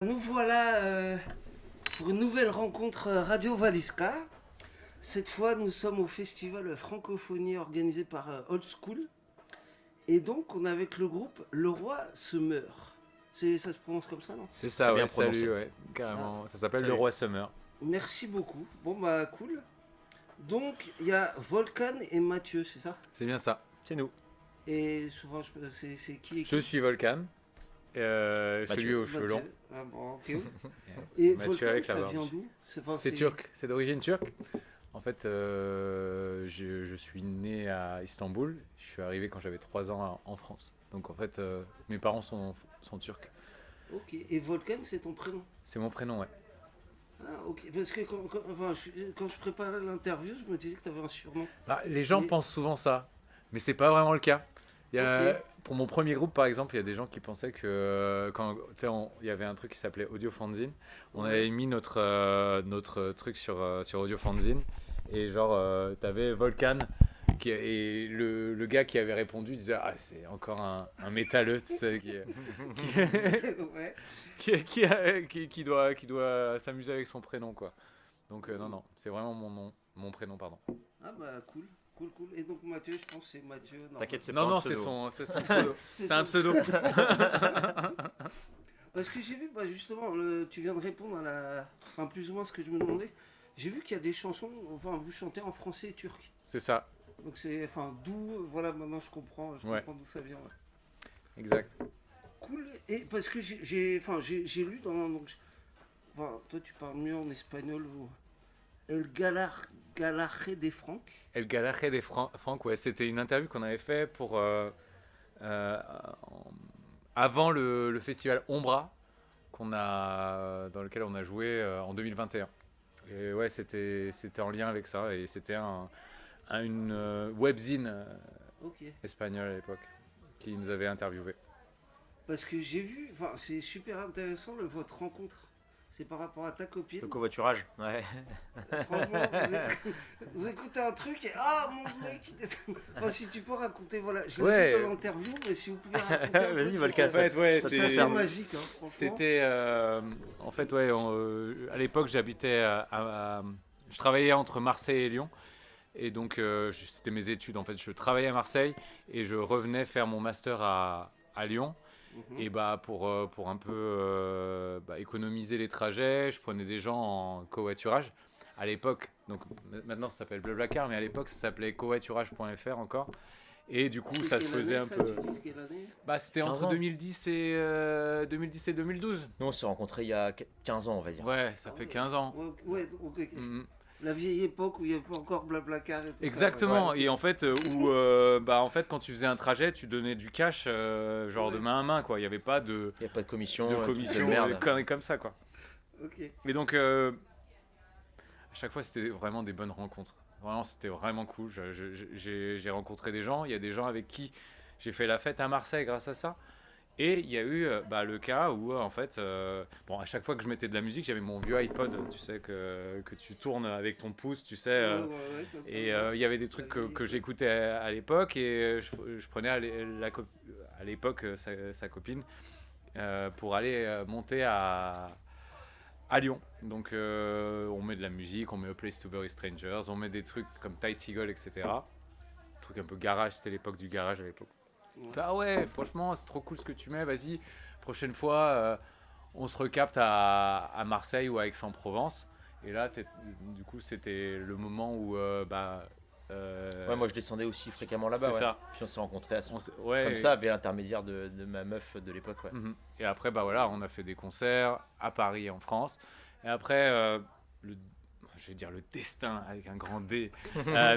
Nous voilà pour une nouvelle rencontre Radio Valisca. Cette fois, nous sommes au festival Francophonie organisé par Old School. Et donc, on est avec le groupe Le Roi se meurt. Ça se prononce comme ça, non? C'est Très ça, bien ouais, prononcé. salut, ouais, Ah, carrément. Ça s'appelle Le Salut. Roi Summer. merci beaucoup. Bon, bah, cool. Donc, il y a Volcan et Mathieu, c'est ça? C'est bien ça. C'est nous. Et souvent, c'est qui et qui? Je suis Volcan, celui aux cheveux longs. Mathieu. Ah bon, ok. Et Mathieu Volcan, avec la ça barbe. vient d'où? C'est turc, c'est d'origine turque. En fait, je suis né à Istanbul. Je suis arrivé quand j'avais 3 ans en France. Donc en fait, mes parents sont turcs. Ok. Et Volcan, c'est ton prénom? C'est mon prénom, ouais. Ah, ok. Parce que quand je préparais l'interview, je me disais que tu avais un surnom. Ah, les gens Mais- pensent souvent ça, mais c'est pas vraiment le cas. Ok. Pour mon premier groupe, par exemple, il y a des gens qui pensaient que quand tu sais, il y avait un truc qui s'appelait Audio Fanzine. On Ouais. avait mis notre truc sur Audio Fanzine et genre t'avais Volcan et le gars qui avait répondu disait ah c'est encore un métalleux tu sais Ouais. qui doit s'amuser avec son prénom quoi. Donc non c'est vraiment mon prénom pardon. Ah bah cool. Cool, cool. Et donc Mathieu, je pense que c'est Mathieu. T'inquiète, c'est Non pas un non pseudo. c'est son pseudo. C'est un ton- pseudo. Parce que j'ai vu, bah justement, tu viens de répondre à enfin, plus ou moins ce que je me demandais. J'ai vu qu'il y a des chansons, enfin vous chantez en français et turc. C'est ça, Donc c'est, enfin d'où, voilà, maintenant je comprends Ouais. d'où ça vient. Ouais. exact. Cool. Et parce que enfin, j'ai lu enfin, toi tu parles mieux en espagnol. Galaje des Francs. El Galaje des Franck, ouais, c'était une interview qu'on avait fait pour euh, en- avant le festival Ombra dans lequel on a joué en 2021. Et ouais, c'était en lien avec ça et c'était une webzine Ok. espagnole à l'époque qui nous avait interviewé. Parce que j'ai vu, enfin c'est super intéressant votre rencontre. C'est par rapport à ta copine. Le covoiturage. Ouais. Franchement, vous écoutez un truc et ah mon mec. Enfin, si tu peux raconter, voilà, je l'ai Ouais. vu dans l'interview, mais si vous pouvez raconter un peu, Vas-y, c'est Volcan, En fait, ouais, ça te c'est assez concerne. magique, hein, franchement. C'était en fait ouais, à l'époque j'habitais je travaillais entre Marseille et Lyon. Et donc, c'était mes études. En fait, je travaillais à Marseille et je revenais faire mon master à Lyon. Mhm. Et bah, pour un peu économiser les trajets, je prenais des gens en covoiturage. À l'époque, donc maintenant ça s'appelle Blablacar, mais à l'époque ça s'appelait covoiturage.fr encore. Et du coup, C'est ça se quelle faisait année, un ça, peu. tu dis, quelle année? Bah, c'était 15 entre ans. 2010 et 2012. Nous, on s'est rencontrés il y a 15 ans, on va dire. Ouais, ça fait 15 ans. Ouais, ouais, ok. Mhm. La vieille époque où il n'y avait pas encore Blablacar et tout ça. Exactement. Ouais. Et en fait, en fait, quand tu faisais un trajet, tu donnais du cash, genre de Ouais. main à main, quoi. Il n'y avait pas de Il n'y a pas de commission. de tout commission, de merde. des conneries comme ça, quoi. Ok. Et donc, à chaque fois, c'était vraiment des bonnes rencontres. Vraiment, c'était vraiment cool. J'ai rencontré des gens. Il y a des gens avec qui j'ai fait la fête à Marseille grâce à ça. Et il y a eu le cas où, en fait, bon, à chaque fois que je mettais de la musique, j'avais mon vieux iPod, tu sais, que tu tournes avec ton pouce, tu sais. Ouais, Et il y avait des trucs que j'écoutais à l'époque et je prenais à l'époque sa copine pour aller monter à Lyon. Donc on met de la musique, on met A Place to Bury Strangers, on met des trucs comme Ty Seagull, etc. Truc un peu garage, c'était l'époque du garage à l'époque. Ouais. Ah ouais, franchement, c'est trop cool ce que tu mets, vas-y, prochaine fois, on se recapte à Marseille ou à Aix-en-Provence. Et là, du coup, c'était le moment où, Ouais, moi, je descendais aussi fréquemment là-bas. c'est Ouais. ça. Puis on s'est rencontrés Ouais, comme ça, via l'intermédiaire de ma meuf de l'époque. Ouais. mhm. Et après, bah voilà, on a fait des concerts à Paris et en France. Et après, je vais dire le destin avec un grand D,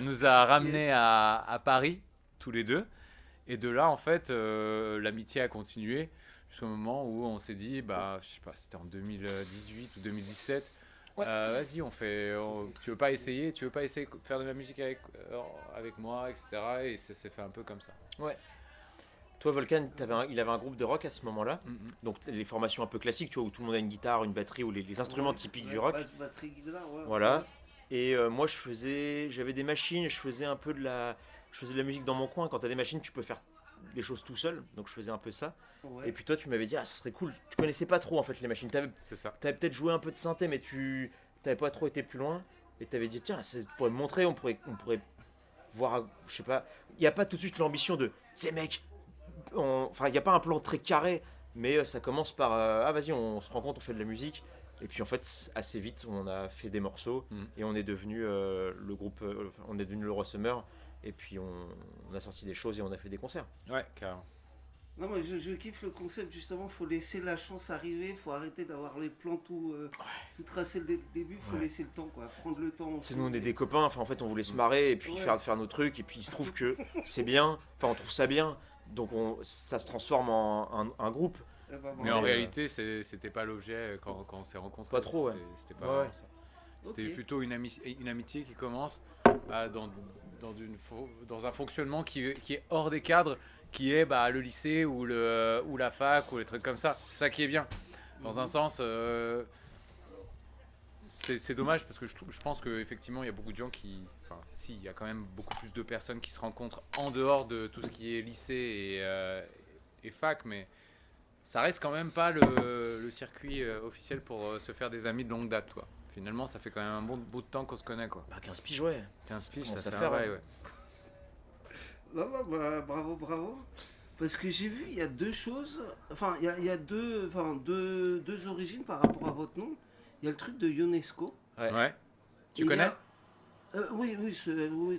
nous a ramenés Yes. à Paris, tous les deux. Et de là, en fait, l'amitié a continué jusqu'au moment où on s'est dit, bah, je sais pas, c'était en 2018 ou 2017. Ouais. Vas-y, tu veux pas essayer de faire de la musique avec moi, etc. Et ça s'est fait un peu comme ça. Ouais. Toi, Volcan, il avait un groupe de rock à ce moment-là. Mhm. Donc, les formations un peu classiques, tu vois, où tout le monde a une guitare, une batterie, ou les instruments Ouais, typiques ouais, du rock. basse, batterie, guitare, ouais. Voilà. Et moi, j'avais des machines, je faisais de la musique dans mon coin. Quand tu as des machines, tu peux faire les choses tout seul, donc je faisais un peu ça. Ouais. Et puis toi, tu m'avais dit, ah, ça serait cool. Tu connaissais pas trop en fait les machines. C'est ça. T'avais peut-être joué un peu de synthé, mais tu t'avais pas trop été plus loin. Et t'avais dit, tiens, tu pourrais me montrer, on pourrait voir, je sais pas. Il n'y a pas tout de suite l'ambition de, ces mecs, enfin, il n'y a pas un plan très carré, mais ça commence par, ah, vas-y, on se rend compte, on fait de la musique. Et puis en fait, assez vite, on a fait des morceaux et on est devenu le groupe, on est devenu le Roi Summer. Et puis on a sorti des choses et on a fait des concerts. Ouais, carrément. Non, moi je kiffe le concept justement, faut laisser la chance arriver, faut arrêter d'avoir les plans tout tracés dès le début, faut laisser le temps quoi, prendre le temps. C'est nous on est des copains, enfin en fait on voulait se marrer et puis faire nos trucs et puis il se trouve que c'est bien, enfin on trouve ça bien, donc ça se transforme en un groupe. Mais en réalité c'était pas l'objet quand on s'est rencontrés. Pas trop C'était pas vraiment ça. C'était plutôt une amitié qui commence dans un fonctionnement qui est hors des cadres, qui est le lycée ou la fac ou les trucs comme ça. C'est ça qui est bien. Dans un sens, c'est dommage parce que je pense qu'effectivement il y a beaucoup de gens qui... Enfin, si, il y a quand même beaucoup plus de personnes qui se rencontrent en dehors de tout ce qui est lycée et fac, mais ça reste quand même pas le circuit officiel pour se faire des amis de longue date, quoi. Finalement, ça fait quand même un bon bout de temps qu'on se connaît, quoi. 15 piges, ouais. 15 piges, ça fait fait un bail, ouais. Non, bravo. Parce que j'ai vu, il y a deux choses, enfin, il y a deux origines par rapport à votre nom. Il y a le truc de UNESCO. Ouais. Tu connais oui,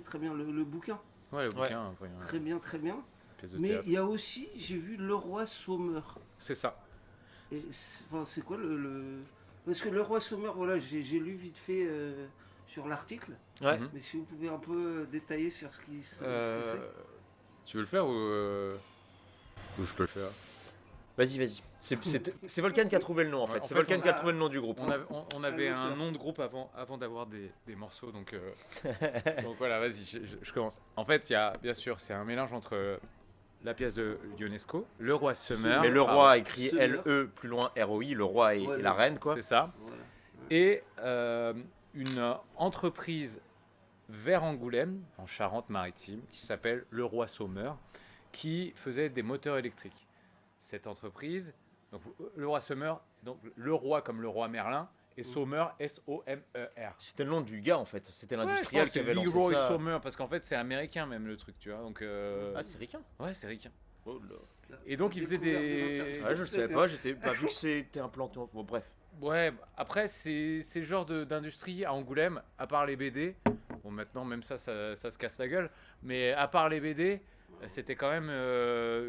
très bien, le bouquin. Ouais, le bouquin. Ouais. Très bien. Mais il y a aussi, j'ai vu Le Roi Saumeur. C'est ça. Et c'est quoi le... Parce que Le Roi Saumeur, voilà, j'ai lu vite fait sur l'article. Ouais. Mais si vous pouvez un peu détailler sur ce que c'est. Tu veux le faire ou je peux le faire? Vas-y. C'est Volcan qui a trouvé le nom en fait. C'est Volcan qui a trouvé le nom du groupe. On avait un nom de groupe avant d'avoir des morceaux, donc voilà, vas-y, je commence. En fait, il y a, bien sûr, c'est un mélange entre la pièce de Ionesco, Le Roi Summer. Mais le roi écrit L-E plus loin R-O-I, le roi et la reine, quoi. C'est ça. Voilà. Et une entreprise vers Angoulême, en Charente-Maritime, qui s'appelle Le Roi Saumeur, qui faisait des moteurs électriques. Cette entreprise, donc Le Roi Saumeur, donc le roi comme le roi Merlin, et Saumeur, S-O-M-E-R. C'était le nom du gars en fait, c'était l'industriel qui avait lancé ça. Leroy Saumeur, parce qu'en fait c'est américain même le truc, tu vois. Donc, Ah, c'est ricain. Ouais, c'est ricain. Oh là. Et donc il faisait des... Ouais, je le savais pas, vu que c'était implanté. Bon, bref. Ouais, après c'est le genre d'industrie à Angoulême, à part les BD. Bon, maintenant même ça se casse la gueule, mais à part les BD, c'était quand même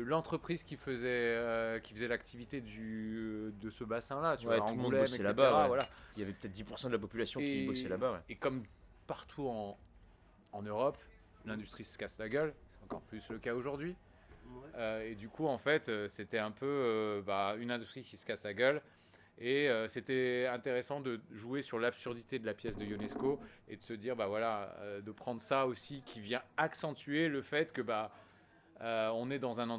l'entreprise qui faisait l'activité de ce bassin-là, tu vois, tout le monde Angoulême, bossait etc. là-bas. Voilà. Il y avait peut-être 10% de la population qui bossait là-bas. Ouais. Et comme partout en Europe, l'industrie se casse la gueule. C'est encore plus le cas aujourd'hui. Ouais. Et du coup, en fait, c'était un peu une industrie qui se casse la gueule. Et c'était intéressant de jouer sur l'absurdité de la pièce de Ionesco et de se dire, de prendre ça aussi qui vient accentuer le fait que on est dans un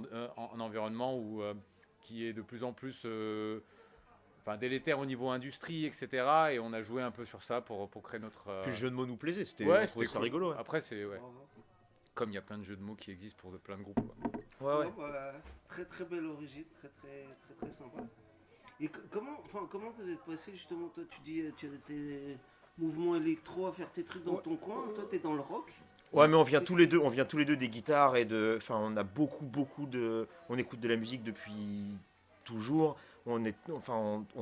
environnement qui est de plus en plus délétère au niveau industrie, etc. Et on a joué un peu sur ça pour créer notre... Puis le jeu de mots nous plaisait, c'était cool. rigolo. Ouais. Après, c'est... Ouais. Comme il y a plein de jeux de mots qui existent pour plein de groupes. Quoi. Ouais. Très très belle origine, très sympa. Et comment vous êtes passé justement, toi tu dis tu étais mouvement électro à faire tes trucs dans ton coin, toi t'es dans le rock? Ouais, mais on vient tous les deux des guitares et on a beaucoup on écoute de la musique depuis toujours. On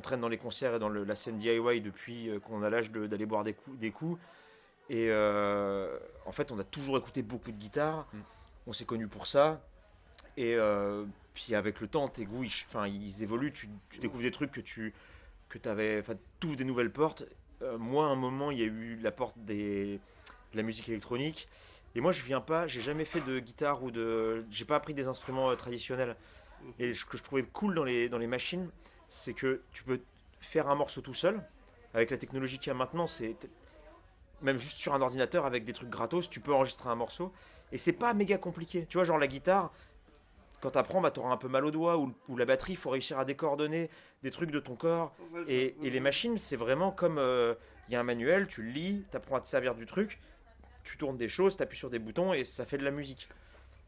traîne dans les concerts et dans la scène DIY depuis qu'on a l'âge d'aller boire des coups. Et en fait, on a toujours écouté beaucoup de guitares. On s'est connus pour ça. Et puis avec le temps, tes goûts, ils évoluent. Tu découvres des trucs que t'avais, t'ouvres des nouvelles portes. Moi, à un moment, il y a eu la porte de la musique électronique. Et moi, j'ai jamais fait de guitare j'ai pas appris des instruments traditionnels. Et ce que je trouvais cool dans les machines, c'est que tu peux faire un morceau tout seul. Avec la technologie qu'il y a maintenant, même juste sur un ordinateur avec des trucs gratos, tu peux enregistrer un morceau. Et c'est pas méga compliqué. Tu vois, genre la guitare, quand tu apprends, tu auras un peu mal aux doigts, ou la batterie, il faut réussir à décoordonner des trucs de ton corps. Et les machines, c'est vraiment comme il y a un manuel, tu le lis, tu apprends à te servir du truc, tu tournes des choses, tu appuies sur des boutons et ça fait de la musique.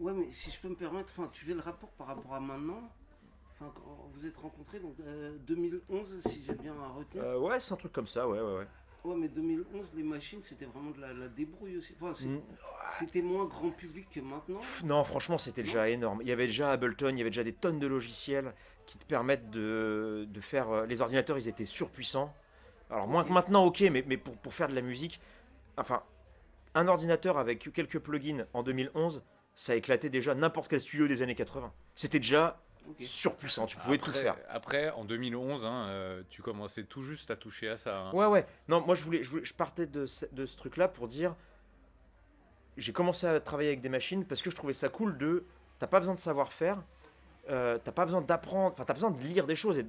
Ouais, mais si je peux me permettre, enfin, tu fais le rapport par rapport à maintenant. Enfin, quand vous êtes rencontrés, donc 2011, si j'ai bien retenu. Ouais, c'est un truc comme ça, ouais. Ouais, mais 2011, les machines, c'était vraiment de la débrouille aussi. Enfin, Mm. c'était moins grand public que maintenant. Non, franchement, c'était Non. déjà énorme. Il y avait déjà Ableton, il y avait déjà des tonnes de logiciels qui te permettent de faire. Les ordinateurs, ils étaient surpuissants. Alors, moins Ok. que maintenant, ok, mais pour faire de la musique, enfin, un ordinateur avec quelques plugins en 2011, ça éclatait déjà n'importe quel studio des années 80. C'était déjà Ok. surpuissant, tu pouvais tout Après, faire. après, en 2011, hein, tu commençais tout juste à toucher à ça. Hein. Ouais. Non, moi, je partais de ce truc-là pour dire, j'ai commencé à travailler avec des machines parce que je trouvais ça cool de. T'as pas besoin de savoir-faire, t'as pas besoin d'apprendre, enfin, t'as besoin de lire des choses et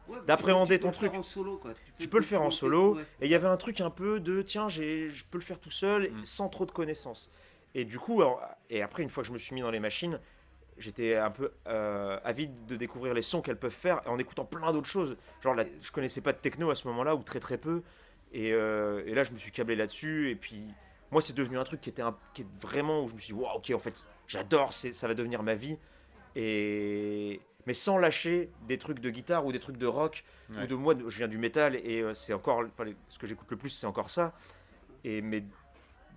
Ouais, d'appréhender tu peux ton le faire truc. en solo, quoi. Tu peux le faire en documenter, solo, ouais, et il y avait un truc un peu de tiens, je peux le faire tout seul Mm. sans trop de connaissances. Et du coup, et après, une fois que je me suis mis dans les machines, j'étais un peu avide de découvrir les sons qu'elles peuvent faire en écoutant plein d'autres choses. Genre, je connaissais pas de techno à ce moment-là, ou très très peu. Et là, je me suis câblé là-dessus, et puis moi, c'est devenu un truc qui est vraiment où je me suis dit, waouh, ok, en fait, j'adore, ça va devenir ma vie. Mais sans lâcher des trucs de guitare ou des trucs de rock ou Ouais. de moi, je viens du métal et c'est encore enfin, ce que j'écoute le plus, c'est encore ça. Mais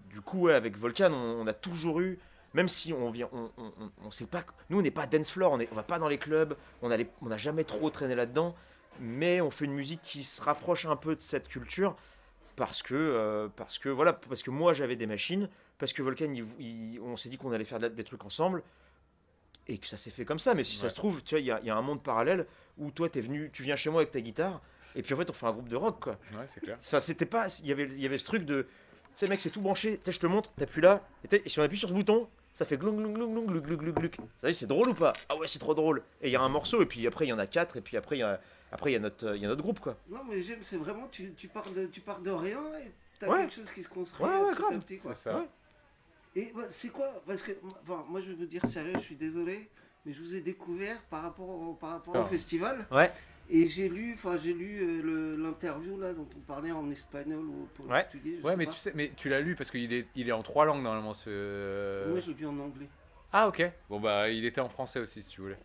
du coup, ouais, avec Volcan, on a toujours eu, même si on vient, on sait pas, nous on n'est pas dance floor, on va pas dans les clubs, on n'a jamais trop traîné là-dedans, mais on fait une musique qui se rapproche un peu de cette culture parce que moi j'avais des machines, parce que Volcan, on s'est dit qu'on allait faire des trucs ensemble et que ça s'est fait comme ça. Mais si ça Ouais. se trouve, tu vois, il y a un monde parallèle où toi, tu viens chez moi avec ta guitare, et puis en fait, on fait un groupe de rock, quoi. Ouais, c'est clair. Enfin, c'était pas. Il y avait ce truc de. Tu sais, mec, c'est tout branché. Tu sais, je te montre, t'appuies là, et si on appuie sur ce bouton, ça fait glung glung glung glung glung glung glung glung. Vous savez, c'est drôle ou pas? Ah ouais, c'est trop drôle. Et il y a un morceau, et puis après, il y en a quatre, et puis après, il y a notre groupe, quoi. Non, mais j'aime, c'est vraiment, tu pars de rien et t'as Ouais. quelque chose qui se construit Ouais, petit à grave. petit, C'est quoi. ça. Ouais. Et bah, c'est quoi? Parce que, enfin, moi, je vais vous dire sérieux, je suis désolé, mais je vous ai découvert par rapport au Ah. festival. Ouais. Et j'ai lu l'interview là dont on parlait en espagnol ou en Ouais. portugais. Je Ouais, sais mais pas. tu sais, mais tu l'as lu parce qu'il est en 3 langues normalement. Moi, je l'ai vu en anglais. Ah, ok. Bon, bah, il était en français aussi si tu voulais.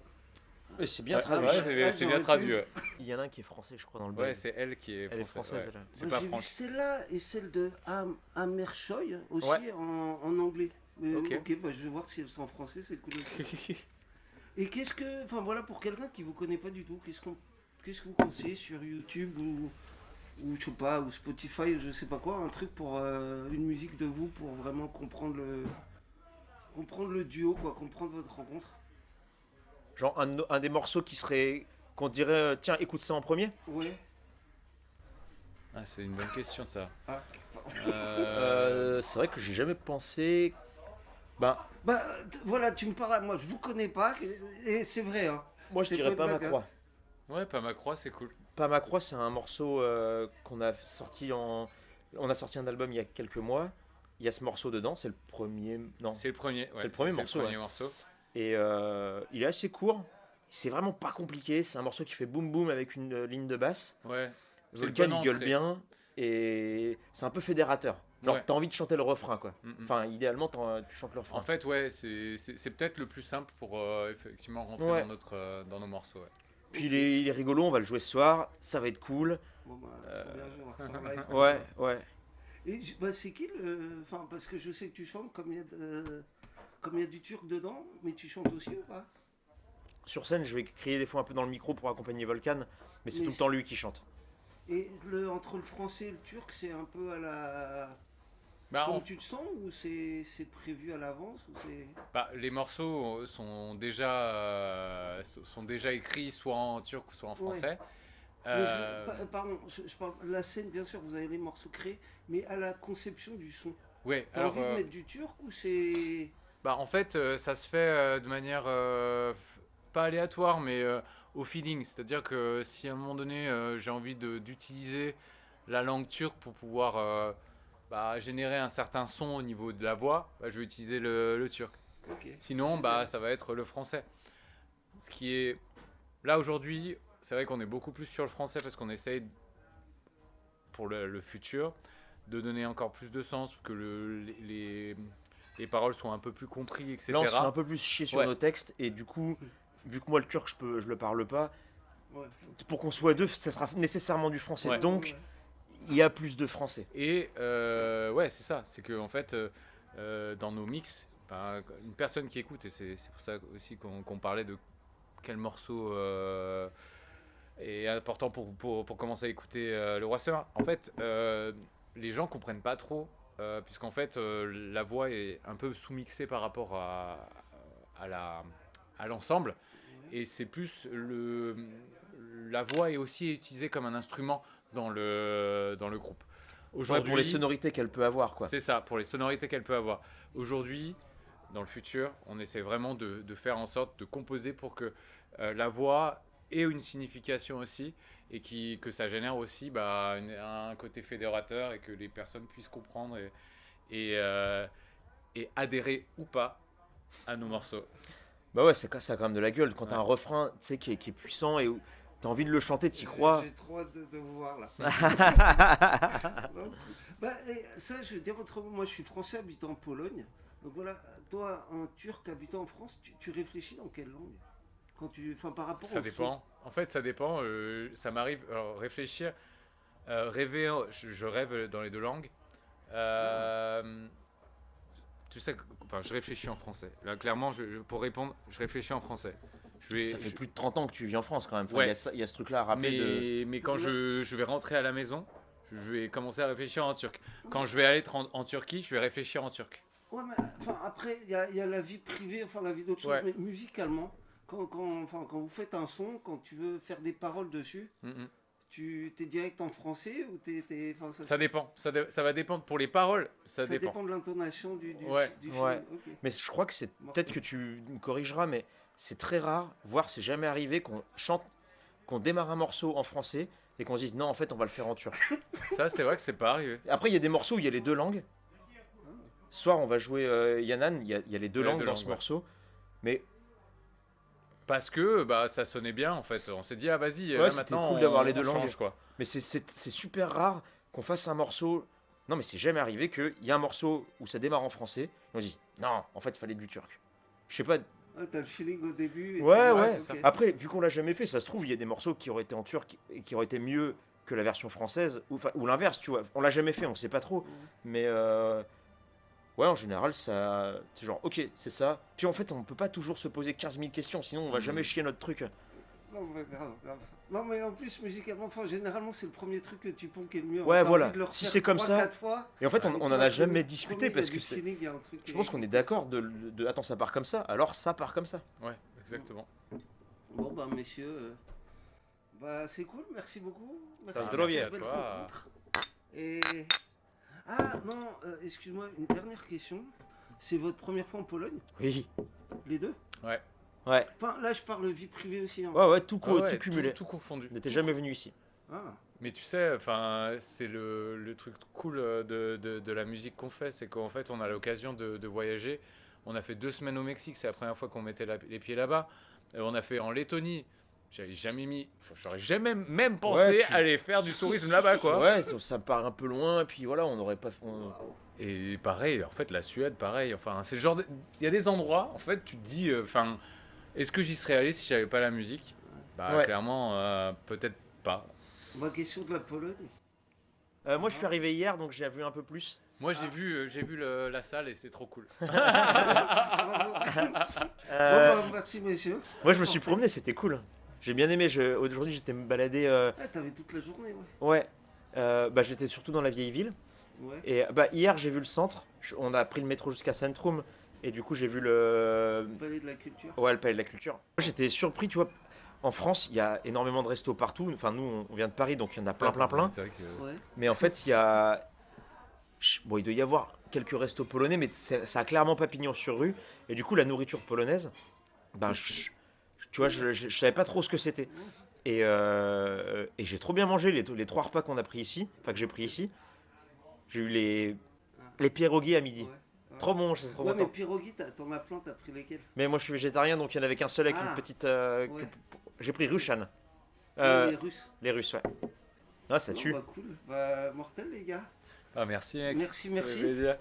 Mais c'est bien Ouais, traduit. ouais, c'est bien j'aurais traduit. pu. Ouais, Il y en a un qui est français, je crois, dans le ouais bail. c'est elle qui est Elle est française. française, ouais. elle. C'est Moi, pas j'ai vu franche. celle-là et celle de Amershoy aussi Ouais. en anglais. Mais, Ok. ok, bah, je vais voir si c'est en français, c'est cool aussi. Et enfin voilà, pour quelqu'un qui vous connaît pas du tout, qu'est-ce que vous conseillez sur YouTube ou je sais pas, ou Spotify, je sais pas quoi, un truc pour une musique de vous pour vraiment comprendre le duo, quoi, comprendre votre rencontre. Genre un des morceaux qu'on dirait, tiens, écoute ça en premier. Ouais. Ah, c'est une bonne question ça. Ah. C'est vrai que j'ai jamais pensé. Ben, Bah voilà, tu me parles à moi, je vous connais pas, et c'est vrai, hein. moi je C'est dirais pas pas une ma blague, croix. Ouais, pas ma croix, c'est cool. Pas ma croix, c'est un morceau qu'on a sorti en. On a sorti un album il y a quelques mois. Il y a ce morceau dedans, c'est le premier. Non. C'est le premier. Ouais, C'est le premier morceau, Le premier ouais. morceau. Et il est assez court. C'est vraiment pas compliqué. C'est un morceau qui fait boum boum avec une ligne de basse. Ouais. C'est une Volcan, bonne il gueule entrée. bien. Et c'est un peu fédérateur. Genre, Ouais. t'as envie de chanter le refrain, quoi. Mm, mm. Enfin, idéalement, tu chantes le refrain. En fait, ouais, c'est peut-être le plus simple pour effectivement rentrer Ouais. dans nos morceaux. Ouais. Puis il est rigolo, on va le jouer ce soir. Ça va être cool. Bon bah, faut bien jouer, on ressort live. Ouais. Et bah, c'est qui le. Enfin, parce que je sais que tu chantes comme il y a du turc dedans, mais tu chantes aussi ou pas? Sur scène, je vais crier des fois un peu dans le micro pour accompagner Volcan, mais c'est Mais tout le temps lui qui chante. Et entre le français et le turc, c'est un peu à la. Bah, Comme tu te sens ou c'est prévu à l'avance ou c'est. les morceaux sont déjà écrits soit en turc soit en français. Mais Euh, pardon, je parle la scène, bien sûr, vous avez les morceaux créés, mais à la conception du son. ouais, T'as alors envie de mettre du turc ou c'est. en fait, ça se fait de manière pas aléatoire, mais au feeling. C'est-à-dire que si à un moment donné j'ai envie d'utiliser la langue turque pour pouvoir générer un certain son au niveau de la voix, je vais utiliser le turc. Ok. Sinon, Génial. ça va être le français. Ce qui est là aujourd'hui, c'est vrai qu'on est beaucoup plus sur le français parce qu'on essaye pour le futur de donner encore plus de sens, que les paroles soient un peu plus comprises, etc. Là, on se fait un peu plus chier sur Ouais. nos textes, et du coup, vu que moi le turc, je le parle pas, Ouais. pour qu'on soit deux, ça sera nécessairement du français. Ouais. Donc, Ouais. il y a plus de français. Et ouais, c'est ça. C'est que en fait, dans nos mix, ben, une personne qui écoute, et c'est pour ça aussi qu'on parlait de quel morceau est important pour commencer à écouter Le Roi Sœur. En fait, les gens comprennent pas trop, puisqu'en fait, la voix est un peu sous-mixée par rapport à l'ensemble. Et c'est plus la voix est aussi utilisée comme un instrument dans le groupe. Ouais, pour les sonorités qu'elle peut avoir, quoi. C'est ça, pour les sonorités qu'elle peut avoir. Aujourd'hui, dans le futur, on essaie vraiment de faire en sorte de composer pour que la voix ait une signification aussi et que ça génère aussi un côté fédérateur et que les personnes puissent comprendre et adhérer ou pas à nos morceaux. Bah ouais, ça a quand même de la gueule. Quand t'as Ouais. un refrain, tu sais, qui est puissant et où t'as envie de le chanter, t'y crois. J'ai trop hâte de vous voir là. Donc, et ça, je veux dire autrement, moi je suis français habitant en Pologne. Donc voilà, toi, un turc habitant en France, tu réfléchis dans quelle langue enfin, par rapport Ça au dépend. En fait, ça dépend. Ça m'arrive. Alors, réfléchir, rêver. Je rêve dans les deux langues. Tu sais, enfin, je réfléchis en français. Là, clairement, pour répondre, je réfléchis en français. Ça fait plus de 30 ans que tu vis en France quand même. Enfin, Ouais. il y a ce truc-là à rappeler. Mais quand je vais rentrer à la maison, je vais commencer à réfléchir en turc. Quand je vais aller en Turquie, je vais réfléchir en turc. Ouais, mais enfin, après, il y a la vie privée, enfin la vie d'autre chose, Ouais. mais musicalement, quand vous faites un son, quand tu veux faire des paroles dessus, Mhm. tu t'es direct en français ou enfin, Ça dépend. Ça va dépendre. Pour les paroles, ça ça dépend. dépend de l'intonation du Ouais. film. Ouais. Ok. Mais je crois que c'est peut-être que tu me corrigeras, mais c'est très rare, voire c'est jamais arrivé qu'on chante, qu'on démarre un morceau en français et qu'on se dise non, en fait, on va le faire en turc. Ça, c'est vrai que c'est pas arrivé. Après, il y a des morceaux où il y a les deux langues. Ce soir, on va jouer Yannan, il y a les deux Il y a langues deux dans langues, ce ouais. morceau. Mais Parce que ça sonnait bien en fait. On s'est dit ah vas-y Ouais, là c'était maintenant cool d'avoir les on deux langues. change quoi. Mais c'est super rare qu'on fasse un morceau. Non, mais c'est jamais arrivé qu'il y a un morceau où ça démarre en français. Et on se dit non, en fait, il fallait du turc. Je sais pas. Ah, t'as le feeling au début. Ouais, tout- ouais. c'est ça. ok. Après, vu qu'on l'a jamais fait, ça se trouve, il y a des morceaux qui auraient été en turc et qui auraient été mieux que la version française. Ou l'inverse, tu vois. On l'a jamais fait, on sait pas trop. Mais ouais, en général, ça. C'est genre, ok, c'est ça. Puis en fait, on peut pas toujours se poser 15 000 questions, sinon on va jamais chier notre truc. Non, mais grave, grave. Non, mais en plus, musicalement, enfin, généralement, c'est le premier truc que tu ponds qui est le mieux. Ouais, T'as voilà. envie de le Si refaire c'est comme 3, ça- 4 fois, Et en fait, et on tu en vois a que jamais le discuté premier, il y a parce du que c'est. feeling, il y a un truc Je qui pense est- qu'on est d'accord attends, ça part comme ça, alors ça part comme ça. Ouais, exactement. Bon, bah, messieurs, bah, c'est cool, merci beaucoup. Merci Ça se pour drôle cette bien, belle toi. rencontre. Et. Ah, non, excuse-moi, une dernière question. C'est votre première fois en Pologne, Oui. les deux? Ouais. Ouais. Enfin, là, je parle vie privée aussi. Hein. Ouais, tout, Ah ouais, tout cumulé. tout confondu. On n'était jamais venu ici. Ah, Mais tu sais, enfin, c'est le truc cool de la musique qu'on fait, c'est qu'en fait, on a l'occasion de voyager. On a fait 2 semaines au Mexique, c'est la première fois qu'on mettait les pieds là-bas. On a fait en Lettonie. J'aurais jamais même pensé Ouais, puis- aller faire du tourisme là-bas, quoi. Ouais, ça me paraît un peu loin, et puis voilà, on n'aurait pas. Et pareil, en fait, la Suède, pareil. Enfin, c'est le genre. Il y a des endroits, en fait, tu te dis, enfin, est-ce que j'y serais allé si j'avais pas la musique? Bah, Ouais. clairement, peut-être pas. ma question de la Pologne. Moi, je suis arrivé hier, donc j'ai vu un peu plus. Moi, j'ai vu la salle et c'est trop cool. Bravo. Euh, Bon, bah, merci, messieurs. Moi, je me suis promené, c'était cool. J'ai bien aimé. Aujourd'hui, j'étais me balader. Ah, t'avais toute la journée, ouais. Ouais. Bah, j'étais surtout dans la vieille ville. Ouais. Et bah, hier, j'ai vu le centre. On a pris le métro jusqu'à Centrum. Et du coup, j'ai vu le. Palais de la culture. Ouais, le palais de la culture. Moi, j'étais surpris, tu vois. En France, il y a énormément de restos partout. Enfin, nous, on vient de Paris, donc il y en a plein. C'est vrai que. Ouais. Mais en fait, il y a. Bon, il doit y avoir quelques restos polonais, mais ça a clairement pas pignon sur rue. Et du coup, la nourriture polonaise, ben, tu vois, je savais pas trop ce que c'était. Et j'ai trop bien mangé les 3 repas qu'on a pris ici, enfin que j'ai pris ici. J'ai eu les pierogies à midi. Ouais. Trop bon, c'est trop Ouais, mais content. pierogi, t'en as plein, t'as pris lesquels? Mais moi, je suis végétarien, donc il y en avait qu'un seul avec Ah. une petite. Ouais. J'ai pris Rushan. Ouais, les Russes. Les Russes, ouais. Ah, ça Non, tue. bah cool. Bah, mortel, les gars. Ah, merci, mec. Merci, Ça fait merci. plaisir.